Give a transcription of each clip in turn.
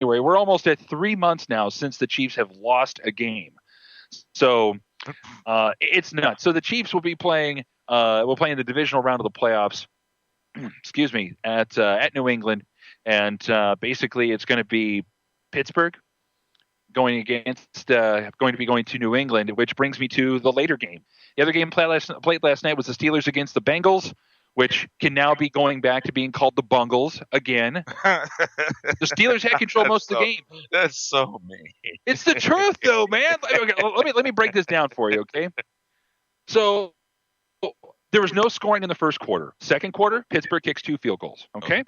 We're almost at 3 months now since the Chiefs have lost a game. So it's nuts. So the Chiefs will be playing. We'll play in the divisional round of the playoffs. Excuse me, at New England, and basically it's going to be Pittsburgh going to be going to New England, which brings me to the later game. The other game played last night was the Steelers against the Bengals, which can now be going back to being called the Bungles again. The Steelers had control most of the game. That's so mean. It's the truth, though, man. Okay, let me break this down for you, okay? So there was no scoring in the first quarter. Second quarter, Pittsburgh kicks 2 field goals, okay?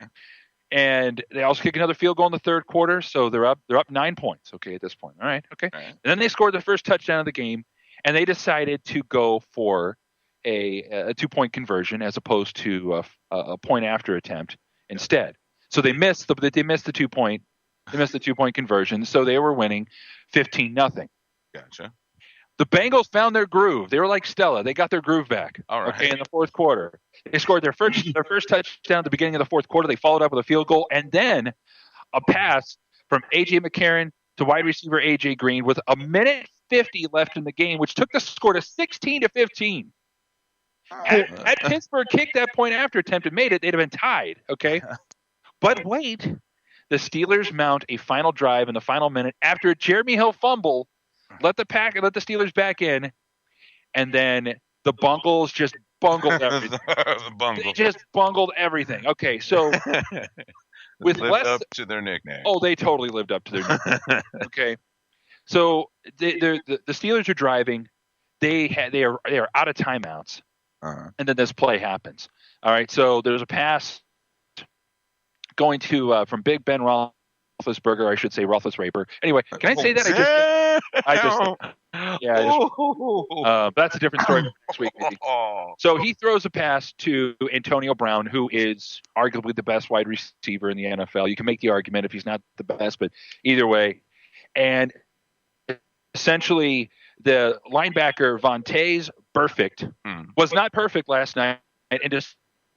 And they also kick another field goal in the third quarter, so they're up 9 points, okay, at this point. All right, okay. All right. And then they scored the first touchdown of the game, and they decided to go for a 2-point conversion as opposed to a point after attempt instead. So they missed the 2-point conversion, so they were winning 15-0. Gotcha. The Bengals found their groove. They were like Stella. They got their groove back. All right. Okay, in the fourth quarter. They scored their first touchdown at the beginning of the fourth quarter. They followed up with a field goal and then a pass from A.J. McCarron to wide receiver A.J. Green with 1:50 left in the game, which took the score to 16-15. Had Pittsburgh kicked that point after attempt and made it, they'd have been tied, okay? But wait, the Steelers mount a final drive in the final minute after a Jeremy Hill fumble, let the Steelers back in, and then the Bungles just bungled everything. They just bungled everything. Okay, so with lived up to their nickname. Oh, they totally lived up to their nickname. Okay, so the Steelers are driving. They are out of timeouts. And then this play happens. All right, so there's a pass going to from Big Ben Roethlisberger, I should say Roethlisberger. Anyway, can I say that? That's a different story next week. Maybe. So he throws a pass to Antonio Brown, who is arguably the best wide receiver in the NFL. You can make the argument if he's not the best, but either way. And essentially, the linebacker Vontaze Perfect was not perfect last night and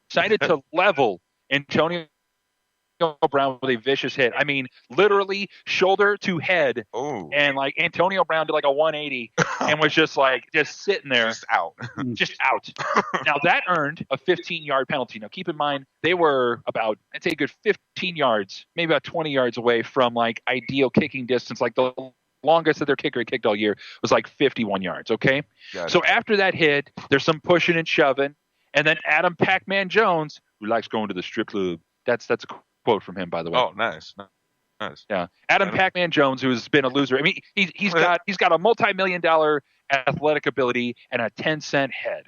decided to level Antonio Brown with a vicious hit. I mean, literally shoulder to head. Oh. And like Antonio Brown did like a 180 and was just sitting there. Just out. Now that earned a 15-yard penalty. Now keep in mind, they were about, I'd say a good 15 yards, maybe about 20 yards away from like ideal kicking distance. Like the longest that their kicker had kicked all year was like 51 yards, okay? So after that hit, there's some pushing and shoving, and then Adam Pac-Man Jones, who likes going to the strip club. That's a quote from him, by the way. Oh, nice. Yeah, Adam Pac-Man Jones, who's been a loser. I mean, he's got a multi-million-dollar athletic ability and a 10-cent head.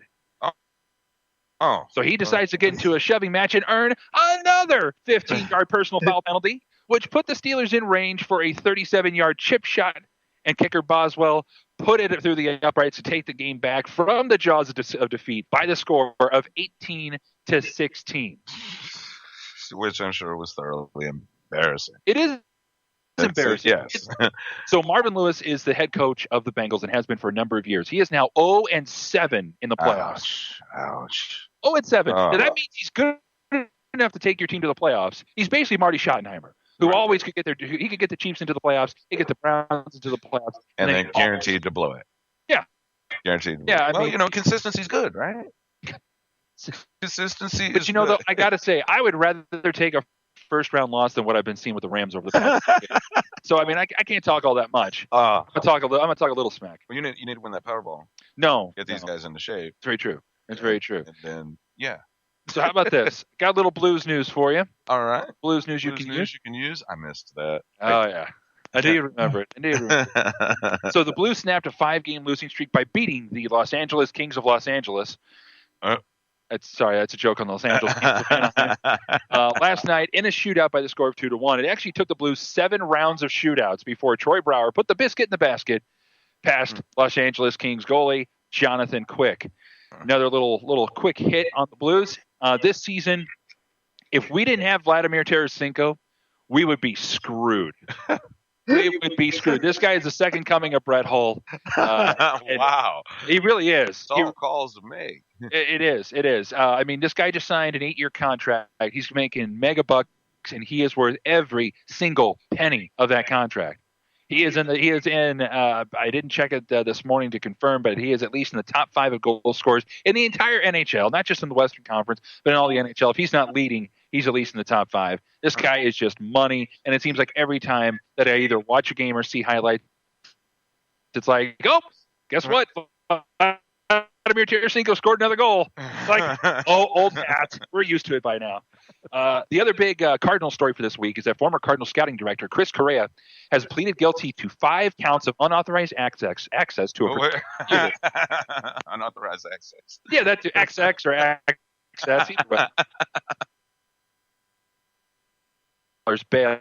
Oh. So he decides to get into a shoving match and earn another 15-yard personal foul penalty, which put the Steelers in range for a 37-yard chip shot, and kicker Boswell put it through the uprights to take the game back from the jaws of defeat by the score of 18-16. Which I'm sure was thoroughly embarrassing. It is embarrassing. Yes. So Marvin Lewis is the head coach of the Bengals and has been for a number of years. He is now 0-7 in the playoffs. Ouch. 0-7. Now that means he's good enough to take your team to the playoffs. He's basically Marty Schottenheimer, who always could get he could get the Chiefs into the playoffs, he could get the Browns into the playoffs, and then guaranteed to blow it. Yeah, guaranteed. Yeah, I mean, consistency's good, right? Consistency. But though, I gotta say, I would rather take a first-round loss than what I've been seeing with the Rams over the past year. So I mean, I can't talk all that much. I'm gonna talk a little smack. Well, you need to win that Powerball. No, get these guys into shape. It's very true. It's very true. And then So how about this? Got a little Blues news for you. All right. Blues news you can use. I missed that. Oh yeah. I do remember it. So the Blues snapped a 5-game losing streak by beating the Los Angeles Kings of Los Angeles. That's a joke on the Los Angeles Kings. Last night in a shootout by the score of 2-1. It actually took the Blues 7 rounds of shootouts before Troy Brouwer put the biscuit in the basket past Los Angeles Kings goalie Jonathan Quick. Another little quick hit on the Blues. This season, if we didn't have Vladimir Tarasenko, we would be screwed. We would be screwed. This guy is the second coming of Brett Hull. Wow. He really is. It's all calls to make. It is. I mean, this guy just signed an 8-year contract. He's making mega bucks and he is worth every single penny of that contract. He is in. I didn't check it this morning to confirm, but he is at least in the top 5 of goal scorers in the entire NHL, not just in the Western Conference, but in all the NHL. If he's not leading, he's at least in the top 5. This guy is just money, and it seems like every time that I either watch a game or see highlights, it's like, oh, guess what? Vladimir Tarasenko scored another goal. Like, oh, old hat. We're used to it by now. The other big Cardinal story for this week is that former Cardinal scouting director Chris Correa has pleaded guilty to 5 counts of unauthorized access to a unauthorized access. Yeah, that's XX or access. Either way. Bail.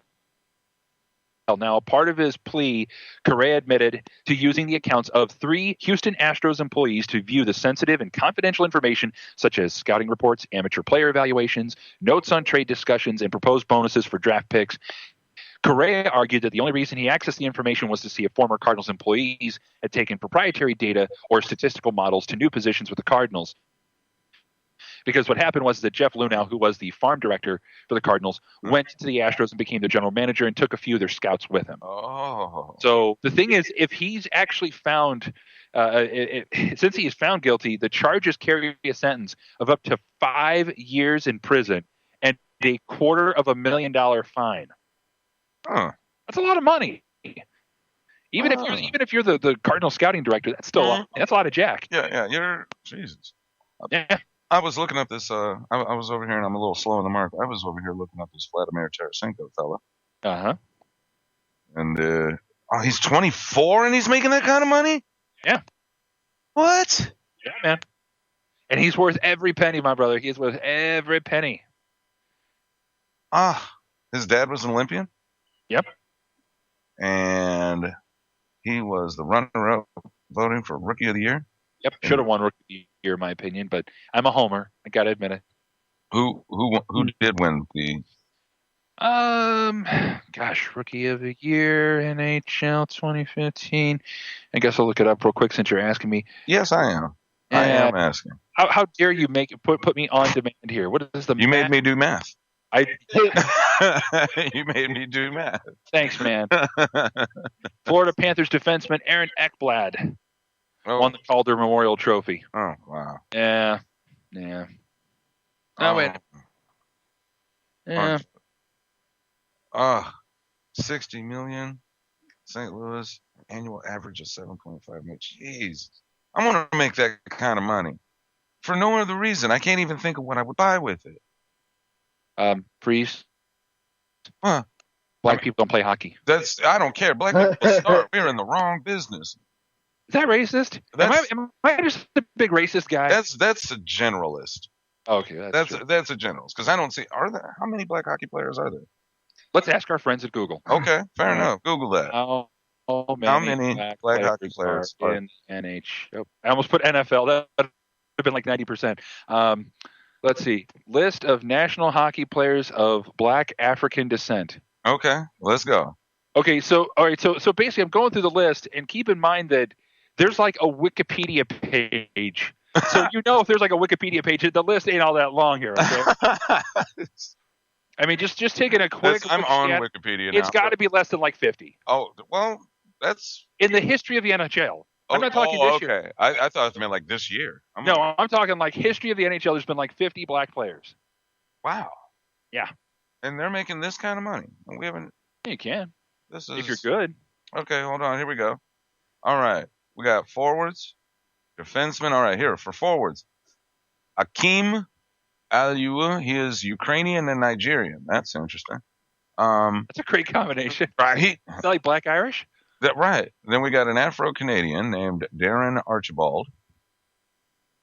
Now, part of his plea, Correa admitted to using the accounts of 3 Houston Astros employees to view the sensitive and confidential information such as scouting reports, amateur player evaluations, notes on trade discussions, and proposed bonuses for draft picks. Correa argued that the only reason he accessed the information was to see if former Cardinals employees had taken proprietary data or statistical models to new positions with the Cardinals. Because what happened was that Jeff Lunau, who was the farm director for the Cardinals, went to the Astros and became the general manager and took a few of their scouts with him. Oh. So the thing is, if he's actually found, since he is found guilty, the charges carry a sentence of up to 5 years in prison and a $250,000 fine. Huh. That's a lot of money. Even if you're the Cardinal scouting director, that's still that's a lot of jack. Yeah. You're Jesus. Yeah. I was looking up this. I was over here, and I'm a little slow in the mark. I was over here looking up this Vladimir Tarasenko fella. And he's 24 and he's making that kind of money. Yeah. What? Yeah, man. And he's worth every penny, my brother. He's worth every penny. His dad was an Olympian. Yep. And he was the runner-up voting for Rookie of the Year. Yep, should have won Rookie of the Year, in my opinion, but I'm a homer. I gotta admit it. Who did win the? Rookie of the Year, NHL 2015. I guess I'll look it up real quick since you're asking me. Yes, I am. I am asking. How dare you put me on demand here? What is the? You made me do math. You made me do math. Thanks, man. Florida Panthers defenseman Aaron Ekblad won the Calder Memorial Trophy. Oh, wow. Yeah. Oh, wait. Yeah. $60 million. St. Louis annual average of 7.5 million. Jeez. I want to make that kind of money for no other reason. I can't even think of what I would buy with it. Freeze. Huh. Black people don't play hockey. I don't care. Black people start. We're in the wrong business. Is that racist? Am I just a big racist guy? That's a generalist. Okay, that's a generalist because I don't see. How many black hockey players are there? Let's ask our friends at Google. Okay, fair enough. Google that. How many black hockey players are in NH? Oh, I almost put NFL. That would have been like 90%. Let's see. List of national hockey players of black African descent. Okay, let's go. Okay, so basically I'm going through the list, and keep in mind that there's like a Wikipedia page. So if there's like a Wikipedia page, the list ain't all that long here. Okay? I mean, just taking a quick look. I'm on Wikipedia now. It's got to be less than like 50. Oh, well, that's... In the history of the NHL. I'm not talking this year. I thought it meant like this year. I'm talking like history of the NHL. There's been like 50 black players. Wow. Yeah. And they're making this kind of money. We haven't... You can. This is... If you're good. Okay, hold on. Here we go. All right. We got forwards, defensemen. All right, here for forwards. Akim Aliua. He is Ukrainian and Nigerian. That's interesting. That's a great combination. Right. Is that like black Irish? Right. Then we got an Afro-Canadian named Darren Archibald.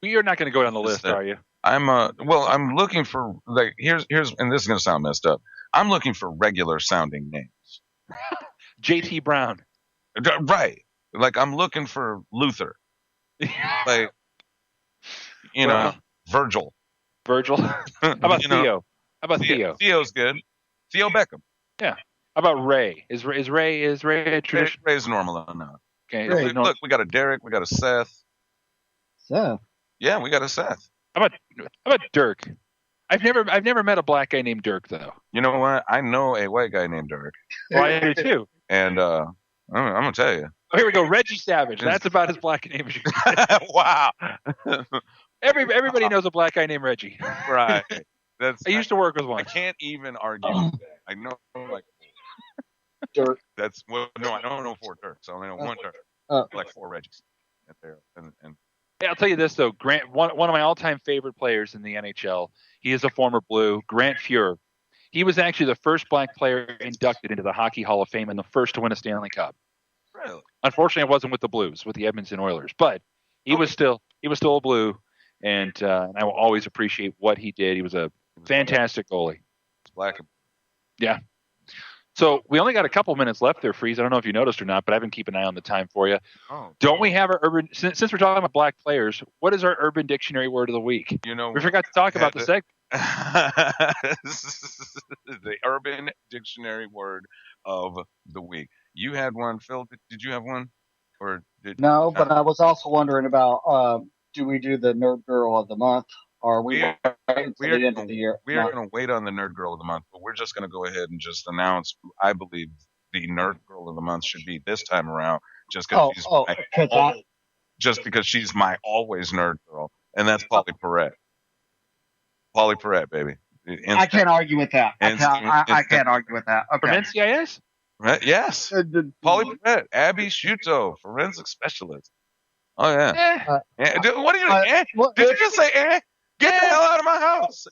You're not going to go down the list, are you? I'm looking for here's and this is going to sound messed up. I'm looking for regular sounding names. JT Brown. Right. Like I'm looking for Luther. Like Virgil. How about Theo? How about Theo? Theo's good. Theo Beckham. Yeah. How about Ray? Is Ray a tradition? Ray's normal enough. Okay. Look, we got a Derek, we got a Seth. Seth? Yeah, we got a Seth. How about Dirk? I've never met a black guy named Dirk though. You know what? I know a white guy named Dirk, Well, I do too. and I'm gonna tell you. Oh, here we go. Reggie Savage. That's about as black a name as you can get. Wow. Everybody knows a black guy named Reggie. Right. I used to work with I one. can't even argue with that. I know like Dirk. that's well, no, I don't know 4 Dirks. I only know 1 Dirk. Like 4 Reggies. And Yeah, I'll tell you this though. Grant, one of my all-time favorite players in the NHL. He is a former Blue. Grant Fuhr. He was actually the first black player inducted into the Hockey Hall of Fame and the first to win a Stanley Cup. really, Unfortunately, it wasn't with the Blues, with the Edmonton Oilers, but he was still a Blue, and I will always appreciate what he did. He was a fantastic goalie. black. Yeah. So we only got a couple minutes left there, Freeze. I don't know if you noticed or not, but I've been keeping an eye on the time for you. Oh, Don't we have our urban? Since we're talking about black players, what is our Urban Dictionary word of the week? you know, We forgot to talk about the segment. the Urban Dictionary word of the week. You had one, Phil. Did you have one, or did No, but I was also wondering about do we do the Nerd Girl of the Month? Or are we waiting until the end of the year? We are going to wait on the Nerd Girl of the Month, but we're just going to go ahead and just announce who I believe the Nerd Girl of the Month should be this time around, just because she's my always nerd girl, and that's Polly Perrette. Polly Perrette, baby. I can't argue with that. I can't argue with that. From Okay. NCIS? Right? Yes. Polly Perrette, Abby Sciuto, forensic specialist. Oh yeah. What are you? Did you just say? Get the hell out of my house!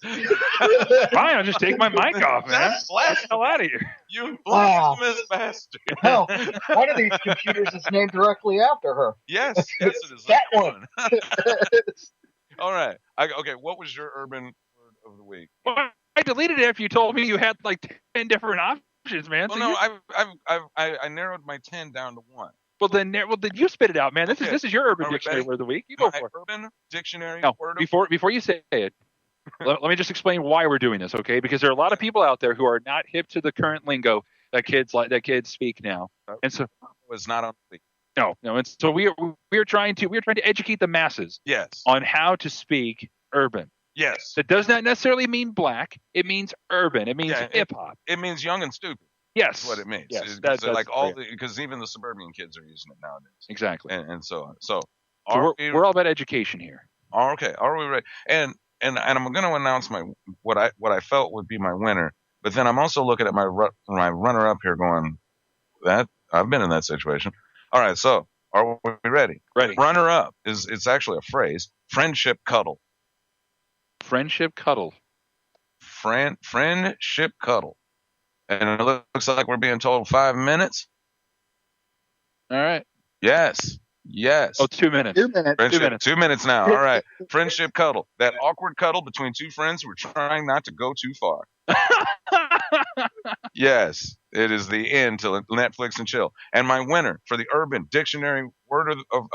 Fine, I'll just take my mic off, man. Get the hell out of here. You blasphemous bastard! Hell, one of these computers is named directly after her. Yes, it is. That one. All right. Okay. What was your urban word of the week? Well, I deleted it after you told me you had like 10 different options, man. Well, I narrowed my 10 down to 1. Well, then you spit it out, man. This is your Urban Are we Dictionary ready? word of the week. You go My for it. Urban Dictionary No, word of before you say it, let me just explain why we're doing this, okay? Because there are a lot of people out there who are not hip to the current lingo that kids speak now, and so was not on the week. no, and so we are trying to educate the masses Yes. on how to speak urban. Yes. That does not necessarily mean black. It means urban. It means hip hop. It means young and stupid. Yes, That's what it means. Yes, that's like because even the suburban kids are using it nowadays. Exactly. And so on. So we're all about education here. Okay. Are we ready? And I'm going to announce what I felt would be my winner. But then I'm also looking at my runner up here, going that I've been in that situation. All right. So are we ready? Ready. Runner up it's actually a phrase. Friendship cuddle. Friendship cuddle. Friendship cuddle. And it looks like we're being told 5 minutes. All right. Yes. Oh, 2 minutes. 2 minutes. Friendship, 2 minutes. 2 minutes now. All right. Friendship cuddle. That awkward cuddle between two friends who are trying not to go too far. Yes. It is the end to Netflix and chill. And my winner for the Urban Dictionary word of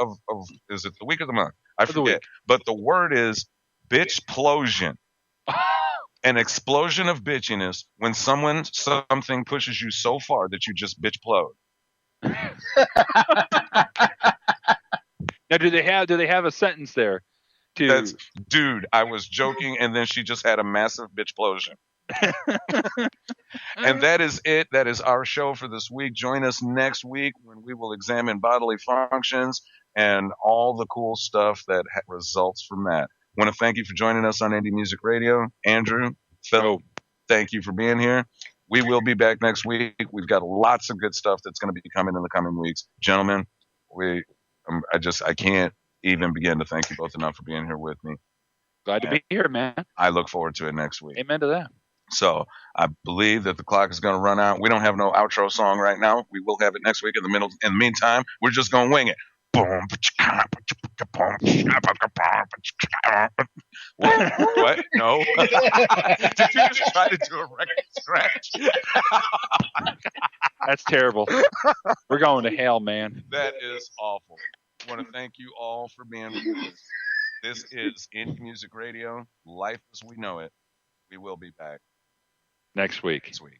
is it the week of the month? I forget. But the word is bitchplosion. An explosion of bitchiness when something pushes you so far that you just bitchplode. Now, do they have a sentence there? Dude, I was joking, and then she just had a massive bitchplosion. And that is it. That is our show for this week. Join us next week when we will examine bodily functions and all the cool stuff that results from that. I want to thank you for joining us on Indie Music Radio. Andrew, Phil, thank you for being here. We will be back next week. We've got lots of good stuff that's going to be coming in the coming weeks. Gentlemen, I can't even begin to thank you both enough for being here with me. Glad to be here, man. I look forward to it next week. Amen to that. So I believe that the clock is going to run out. We don't have no outro song right now. We will have it next week. In the meantime, we're just going to wing it. What? No. Did you just try to do a record scratch? That's terrible. We're going to hell, man. That is awful. I want to thank you all for being with us. This is Indie Music Radio, life as we know it. We will be back Next week. this week.